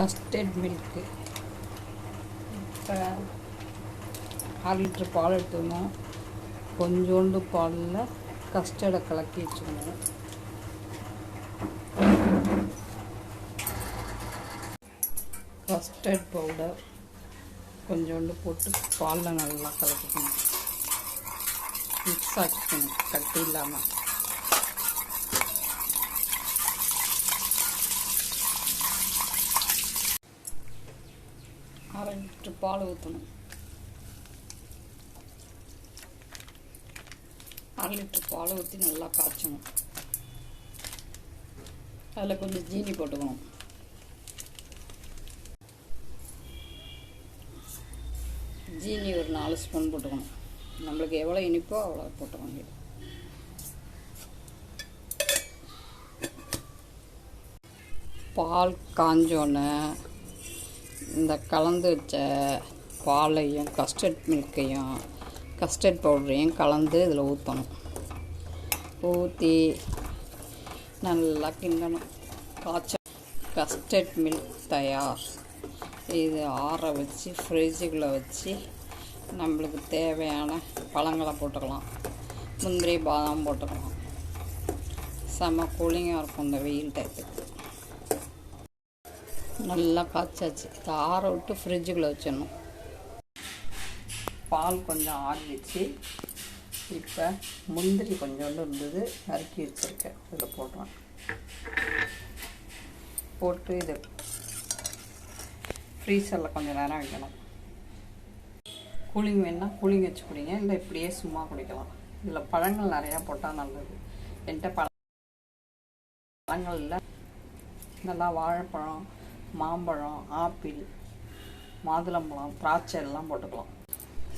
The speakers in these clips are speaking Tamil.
Custard milk. இப்போ 1/2 லிட்டர் பால் எடுத்துக்கணும். கொஞ்சோண்டு பாலில் கஸ்டர்டை கலக்கி வச்சுக்கணும். கஸ்டர்ட் பவுடர் கொஞ்சோண்டு போட்டு பாலில் நல்லா கலக்கிக்கணும். மிக்ஸ் ஆக்கிக்கணும் கட்டி இல்லாமல். அரை லிட்டர் பால் ஊற்றணும். 1/2 லிட்டர் பால் ஊற்றி நல்லா காய்ச்சணும். அதில் கொஞ்சம் ஜீனி போட்டுக்கணும். ஜீனி ஒரு 4 ஸ்பூன் போட்டுக்கணும். நம்மளுக்கு எவ்வளோ இனிப்போ அவ்வளோ போட்டுக்கோங்க. பால் காஞ்சோன்னே இந்த கலந்து வச்ச பாலையும் கஸ்டர்ட் மில்க்கையும் கஸ்டர்ட் பவுடரையும் கலந்து இதில் ஊற்றணும். ஊற்றி நல்லா கிண்டணும். கஸ்டர்ட் மில்க் தயார். இது ஆற வச்சு ஃப்ரிட்ஜுக்குள்ளே வச்சு நம்மளுக்கு தேவையான பழங்களை போட்டுக்கலாம். முந்திரி பாதாம் போட்டுக்கலாம். செம்ம கூலிங்காக இருக்கும் இந்த வெயில் டயத்துக்கு. நல்லா காய்ச்சாச்சு. இதை ஆற விட்டு ஃப்ரிட்ஜுக்குள்ளே வச்சிடணும். பால் கொஞ்சம் ஆறிடுச்சு. இப்போ முந்திரி கொஞ்சோண்டு இருந்தது, நறுக்கி வச்சுருக்கேன். இதில் போடுறேன். போட்டு இது ஃப்ரீசரில் கொஞ்சம் நேரம் வைக்கணும். கூலிங் வேணுன்னா கூலிங் வச்சு குடிங்க, இல்லை இப்படியே சும்மா குடிக்கலாம். இதில் பழங்கள் நிறையா போட்டால் நல்லது. என்கிட்ட பழங்கள் இல்லை. நல்லா வாழைப்பழம், மாம்பழம், ஆப்பிள், மாதுளம்பழம், திராட்சை எல்லாம் போட்டுக்கலாம்.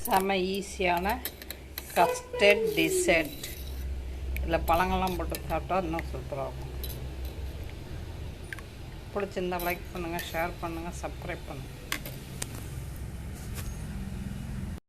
செம்ம ஈஸியான கஸ்டர்ட் டிசர்ட். இதில் பழங்கள்லாம் போட்டு சாப்பிட்டா இன்னும் சூப்பராக இருக்கும். பிடிச்சிருந்தா லைக் பண்ணுங்கள், ஷேர் பண்ணுங்கள், சப்ஸ்கிரைப் பண்ணுங்கள்.